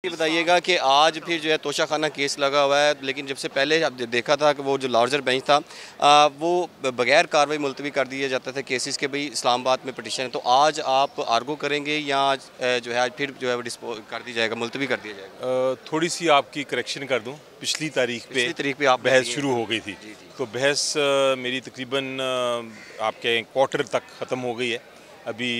یہ بتائیے گا کہ آج پھر جو ہے توشہ خانہ کیس لگا ہوا ہے، لیکن جب سے پہلے اب دیکھا تھا کہ وہ جو لارجر بینچ تھا وہ بغیر کاروائی ملتوی کر دیا جاتا تھا کیسز کے بھئی اسلام آباد میں پٹیشن ہے، تو آج آپ آرگو کریں گے یا جو ہے آج پھر جو ہے وہ کر دی جائے گا، ملتوی کر دیا جائے گا؟ تھوڑی سی آپ کی کریکشن کر دوں، پچھلی تاریخ پہ آپ بحث شروع ہو گئی تھی، تو بحث میری تقریباً آپ کے کوارٹر تک ختم ہو گئی ہے، ابھی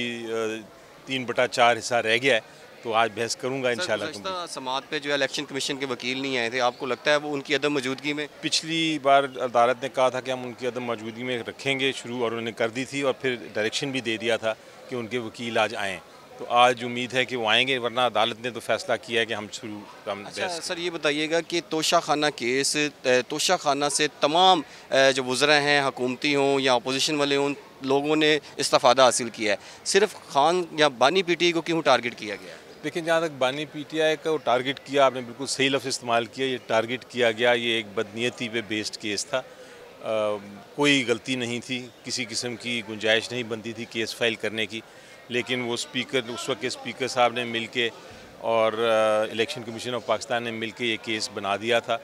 3/4 حصہ رہ گیا ہے، تو آج بحث کروں گا انشاءاللہ۔ گزشتہ سماعت پہ جو الیکشن کمیشن کے وکیل نہیں آئے تھے، آپ کو لگتا ہے وہ ان کی عدم موجودگی میں؟ پچھلی بار عدالت نے کہا تھا کہ ہم ان کی عدم موجودگی میں رکھیں گے شروع، اور انہوں نے کر دی تھی، اور پھر ڈائریکشن بھی دے دیا تھا کہ ان کے وکیل آج آئیں، تو آج امید ہے کہ وہ آئیں گے، ورنہ عدالت نے تو فیصلہ کیا ہے کہ ہم اچھا سر، یہ بتائیے گا کہ توشہ خانہ کیس، توشہ خانہ سے تمام جو وزراء ہیں، حکومتی ہوں یا اپوزیشن والے ہوں، لوگوں نے استفادہ حاصل کیا ہے، صرف خان یا بانی پی ٹی آئی کو کیوں ٹارگٹ کیا گیا ہے؟ لیکن جہاں تک بانی پی ٹی آئی کو ٹارگٹ کیا، آپ نے بالکل صحیح لفظ استعمال کیا، یہ ٹارگٹ کیا گیا، یہ ایک بدنیتی پہ بیسڈ کیس تھا، کوئی غلطی نہیں تھی، کسی قسم کی گنجائش نہیں بنتی تھی کیس فائل کرنے کی، لیکن وہ اسپیکر، اس وقت کے اسپیکر صاحب نے مل کے اور الیکشن کمیشن آف پاکستان نے مل کے یہ کیس بنا دیا تھا،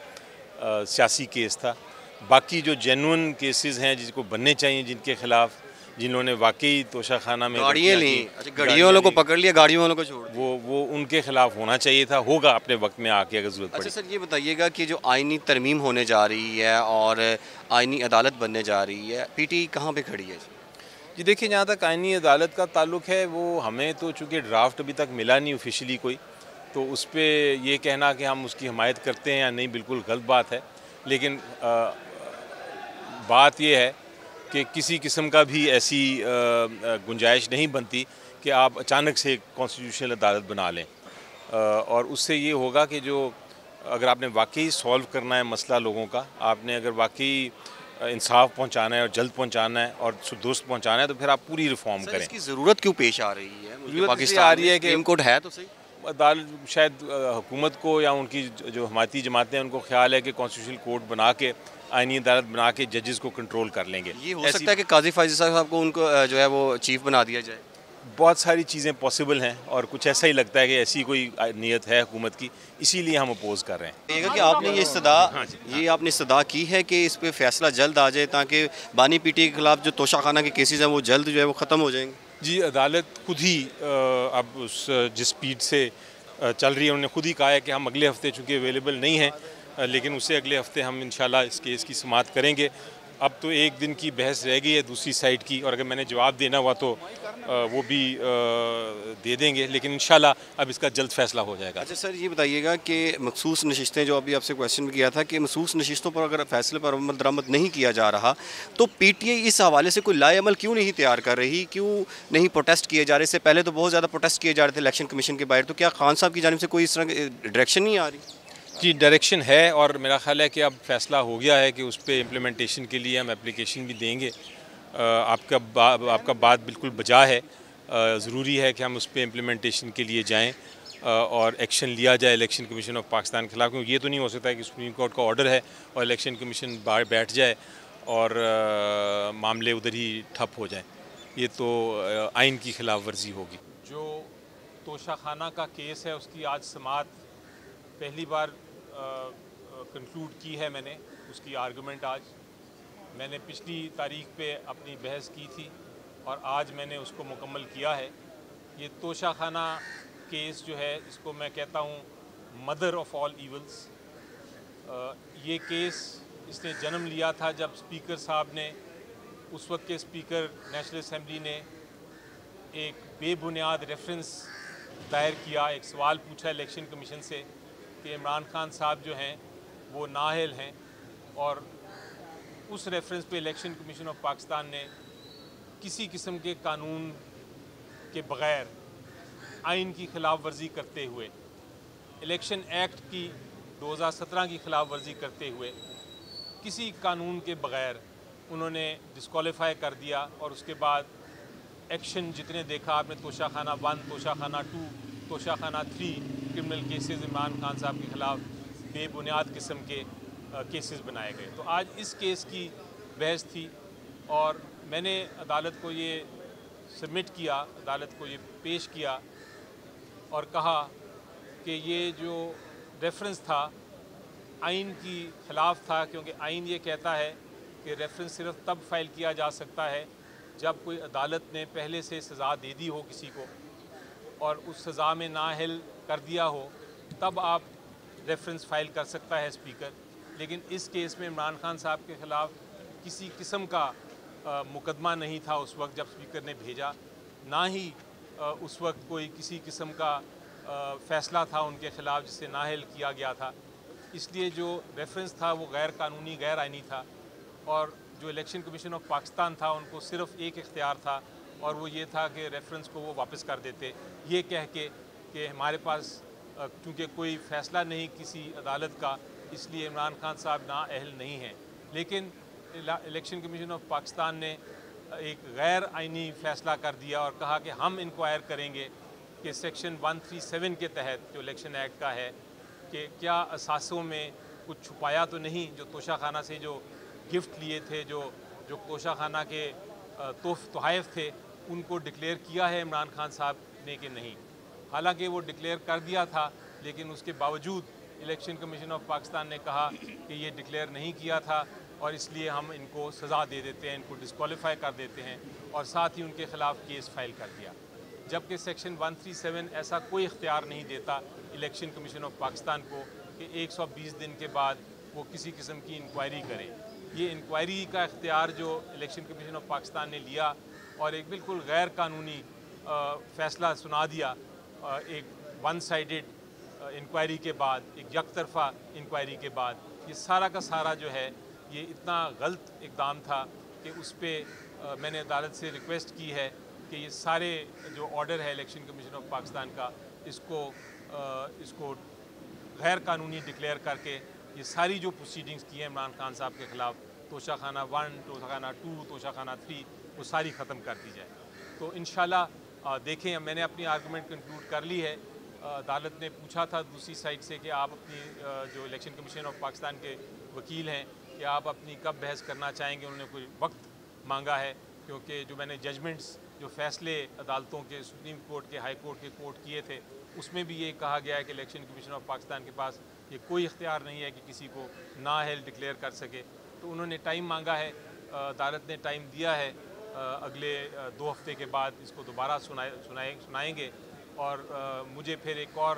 سیاسی کیس تھا۔ باقی جو جینون کیسز ہیں جس کو بننے چاہیے، جن کے خلاف، جنہوں نے واقعی توشہ خانہ میں گاڑیاں لیں، گاڑیوں والوں کو پکڑ لیا، گاڑیوں والوں کو چھوڑ دیا، وہ ان کے خلاف ہونا چاہیے تھا، ہوگا اپنے وقت میں آ کے اگر ضرورت پڑی۔ اچھا سر، یہ بتائیے گا کہ جو آئینی ترمیم ہونے جا رہی ہے اور آئینی عدالت بننے جا رہی ہے، پی ٹی آئی کہاں پہ کھڑی ہے؟ جی دیکھیں، جہاں تک آئینی عدالت کا تعلق ہے، وہ ہمیں تو چونکہ ڈرافٹ ابھی تک ملا نہیں آفیشلی کوئی، تو اس پہ یہ کہنا کہ ہم اس کی حمایت کرتے ہیں یا نہیں بالکل غلط بات ہے، لیکن بات یہ ہے کہ کسی قسم کا بھی ایسی گنجائش نہیں بنتی کہ آپ اچانک سے کانسٹیٹیوشنل عدالت بنا لیں، اور اس سے یہ ہوگا کہ جو اگر آپ نے واقعی سولو کرنا ہے مسئلہ لوگوں کا، آپ نے اگر واقعی انصاف پہنچانا ہے اور جلد پہنچانا ہے اور درست پہنچانا ہے، تو پھر آپ پوری ریفارم کریں۔ اس کی ضرورت کیوں پیش آ رہی ہے؟ ضرورت اس لیے آ رہی ہے کہ سپریم کورٹ ہے تو صحیح، عدالت شاید حکومت کو یا ان کی جو حمایتی جماعتیں ہیں ان کو خیال ہے کہ کانسٹیٹیوشنل کورٹ بنا کے، آئینی عدالت بنا کے ججز کو کنٹرول کر لیں گے۔ یہ ہو سکتا ہے کہ قاضی فائز صاحب کو ان کو جو ہے وہ چیف بنا دیا جائے؟ بہت ساری چیزیں پاسبل ہیں، اور کچھ ایسا ہی لگتا ہے کہ ایسی کوئی نیت ہے حکومت کی، اسی لیے ہم اپوز کر رہے ہیں۔ کہ آپ نے یہ آپ نے استدعا کی ہے کہ اس پہ فیصلہ جلد آ جائے تاکہ بانی پی ٹی آئی کے خلاف جو توشہ خانہ کے کیسز ہیں وہ جلد جو ہے وہ ختم ہو جائیں گے؟ جی، عدالت خود ہی اب جس سپیڈ سے چل رہی ہے، انہوں نے خود ہی کہا ہے کہ ہم اگلے ہفتے چونکہ اویلیبل نہیں ہیں، لیکن اس سے اگلے ہفتے ہم انشاءاللہ اس کیس کی سماعت کریں گے۔ اب تو ایک دن کی بحث رہ گئی ہے دوسری سائڈ کی، اور اگر میں نے جواب دینا ہوا تو وہ بھی دے دیں گے، لیکن انشاءاللہ اب اس کا جلد فیصلہ ہو جائے گا۔ اچھا سر، یہ بتائیے گا کہ مخصوص نشستیں، جو ابھی آپ سے کویشچن کیا تھا کہ مخصوص نشستوں پر اگر فیصلے پر عمل درآمد نہیں کیا جا رہا تو پی ٹی آئی اس حوالے سے کوئی لائے عمل کیوں نہیں تیار کر رہی، کیوں نہیں پروٹیسٹ کیے جا رہے؟ اس سے پہلے تو بہت زیادہ پروٹیسٹ کیے جا رہے تھے الیکشن کمیشن کے باہر، تو کیا خان صاحب کی جانب سے کوئی اس طرح کی ڈائریکشن نہیں آ رہی؟ جی، ڈائریکشن ہے، اور میرا خیال ہے کہ اب فیصلہ ہو گیا ہے کہ اس پہ امپلیمنٹیشن کے لیے ہم اپلیکیشن بھی دیں گے۔ آپ کا بات بالکل بجا ہے، ضروری ہے کہ ہم اس پہ امپلیمنٹیشن کے لیے جائیں اور ایکشن لیا جائے الیکشن کمیشن آف پاکستان کے خلاف، کیونکہ یہ تو نہیں ہو سکتا ہے کہ سپریم کورٹ کا آرڈر ہے اور الیکشن کمیشن باہر بیٹھ جائے اور معاملے ادھر ہی ٹھپ ہو جائیں، یہ تو آئین کی خلاف ورزی ہوگی۔ جو توشہ خانہ کا کیس ہے، اس کی آج سماعت پہلی بار کنکلوڈ کی ہے میں نے، اس کی آرگومنٹ آج میں نے پچھلی تاریخ پہ اپنی بحث کی تھی، اور آج میں نے اس کو مکمل کیا ہے۔ یہ توشہ خانہ کیس جو ہے، اس کو میں کہتا ہوں مدر آف آل ایولز۔ یہ کیس اس نے جنم لیا تھا جب اسپیکر صاحب نے، اس وقت کے اسپیکر نیشنل اسمبلی نے، ایک بے بنیاد ریفرنس دائر کیا، ایک سوال پوچھا الیکشن کمیشن سے کہ عمران خان صاحب جو ہیں وہ نااہل ہیں، اور اس ریفرنس پہ الیکشن کمیشن آف پاکستان نے کسی قسم کے قانون کے بغیر، آئین کی خلاف ورزی کرتے ہوئے، الیکشن ایکٹ کی 2017 کی خلاف ورزی کرتے ہوئے، کسی قانون کے بغیر انہوں نے ڈسکوالیفائی کر دیا، اور اس کے بعد ایکشن جتنے دیکھا آپ نے، توشہ خانہ 1، توشہ خانہ 2، توشہ خانہ 3 کرمنل کیسز عمران خان صاحب کے خلاف بے بنیاد قسم کے کیسز بنائے گئے۔ تو آج اس کیس کی بحث تھی، اور میں نے عدالت کو یہ سبمٹ کیا، عدالت کو یہ پیش کیا اور کہا کہ یہ جو ریفرنس تھا آئین کی خلاف تھا، کیونکہ آئین یہ کہتا ہے کہ ریفرنس صرف تب فائل کیا جا سکتا ہے جب کوئی عدالت نے پہلے سے سزا دے دی ہو کسی کو اور اس سزا میں نااہل کر دیا ہو، تب آپ ریفرنس فائل کر سکتا ہے اسپیکر۔ لیکن اس کیس میں عمران خان صاحب کے خلاف کسی قسم کا مقدمہ نہیں تھا اس وقت جب اسپیکر نے بھیجا، نہ ہی اس وقت کوئی کسی قسم کا فیصلہ تھا ان کے خلاف جس سے نااہل کیا گیا تھا۔ اس لیے جو ریفرنس تھا وہ غیر قانونی، غیر آئینی تھا، اور جو الیکشن کمیشن آف پاکستان تھا ان کو صرف ایک اختیار تھا، اور وہ یہ تھا کہ ریفرنس کو وہ واپس کر دیتے، یہ کہہ کے کہ ہمارے پاس چونکہ کوئی فیصلہ نہیں کسی عدالت کا، اس لیے عمران خان صاحب نااہل نہیں ہیں۔ لیکن الیکشن کمیشن آف پاکستان نے ایک غیر آئینی فیصلہ کر دیا اور کہا کہ ہم انکوائر کریں گے کہ سیکشن 137 کے تحت جو الیکشن ایکٹ کا ہے کہ کیا اثاثوں میں کچھ چھپایا تو نہیں، جو توشہ خانہ سے جو گفٹ لیے تھے، جو توشہ خانہ کے تحائف تھے، ان کو ڈکلیئر کیا ہے عمران خان صاحب نے کہ نہیں۔ حالانکہ وہ ڈکلیئر کر دیا تھا، لیکن اس کے باوجود الیکشن کمیشن آف پاکستان نے کہا کہ یہ ڈکلیئر نہیں کیا تھا اور اس لیے ہم ان کو سزا دے دیتے ہیں، ان کو ڈسکوالیفائی کر دیتے ہیں، اور ساتھ ہی ان کے خلاف کیس فائل کر دیا۔ جبکہ سیکشن 137 ایسا کوئی اختیار نہیں دیتا الیکشن کمیشن آف پاکستان کو کہ 120 دن کے بعد وہ کسی قسم کی انکوائری کرے۔ یہ انکوائری کا اختیار جو الیکشن کمیشن آف پاکستان نے لیا اور ایک بالکل غیر قانونی فیصلہ سنا دیا، ایک ون سائیڈڈ انکوائری کے بعد، ایک یک طرفہ انکوائری کے بعد، یہ سارا کا سارا جو ہے یہ اتنا غلط اقدام تھا کہ اس پہ میں نے عدالت سے ریکویسٹ کی ہے کہ یہ سارے جو آرڈر ہے الیکشن کمیشن آف پاکستان کا، اس کو غیر قانونی ڈکلیئر کر کے یہ ساری جو پروسیڈنگز کی ہیں عمران خان صاحب کے خلاف، توشہ خانہ 1، توشہ خانہ 2، توشہ خانہ 3، وہ ساری ختم کر دی جائے۔ تو انشاءاللہ دیکھیں، میں نے اپنی آرگومنٹ کنکلوڈ کر لی ہے۔ عدالت نے پوچھا تھا دوسری سائڈ سے کہ آپ اپنی جو الیکشن کمیشن آف پاکستان کے وکیل ہیں کہ آپ اپنی کب بحث کرنا چاہیں گے، انہوں نے کوئی وقت مانگا ہے، کیونکہ جو میں نے ججمنٹس، جو فیصلے عدالتوں کے، سپریم کورٹ کے، ہائی کورٹ کے کوٹ کیے تھے، اس میں بھی یہ کہا گیا ہے کہ الیکشن کمیشن آف پاکستان کے پاس یہ کوئی اختیار نہیں ہے کہ کسی کو نااہل ڈکلیئر کر سکے۔ تو انہوں نے ٹائم مانگا ہے، عدالت نے ٹائم دیا ہے، اگلے 2 ہفتے کے بعد اس کو دوبارہ سنائیں گے، اور مجھے پھر ایک اور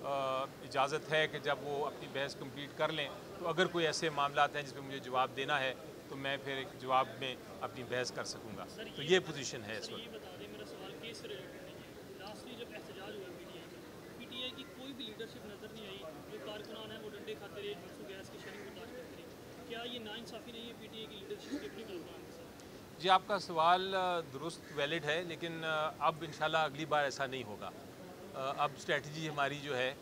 اجازت ہے کہ جب وہ اپنی بحث کمپلیٹ کر لیں تو اگر کوئی ایسے معاملات ہیں جس پہ مجھے جواب دینا ہے تو میں پھر ایک جواب میں اپنی بحث کر سکوں گا۔ تو یہ پوزیشن ہے اس وقت۔ یہ بتا دیں، میرا سوال کیس سے ریلیٹڈ نہیں ہے۔ لاسٹلی جب احتجاج ہوا پی ٹی آئی کی کوئی بھی لیڈرشپ نظر نہیں آئی، جو کارکنان ہیں وہ ڈنڈے کھاتے رہے، جھنسو گیس کی شیلنگ برداشت کرتے رہے۔ کیا یہ ناانصافی نہیں ہے پی ٹی آئی کی لیڈرشپ کے اپنی کارکنان کے ساتھ؟ جی، آپ کا سوال درست ویلڈ ہے، لیکن اب انشاءاللہ اگلی بار ایسا نہیں ہوگا۔ اب اسٹریٹجی ہماری جو ہے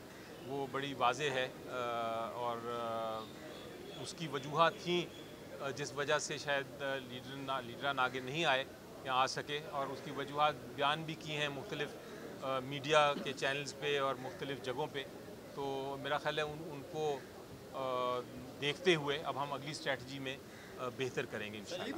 وہ بڑی واضح ہے، اور اس کی وجوہات تھیں جس وجہ سے شاید لیڈران آگے نہیں آئے یا آ سکے، اور اس کی وجوہات بیان بھی کی ہیں مختلف میڈیا کے چینلز پہ اور مختلف جگہوں پہ۔ تو میرا خیال ہے ان کو دیکھتے ہوئے اب ہم اگلی اسٹریٹجی میں بہتر کریں گے انشاءاللہ۔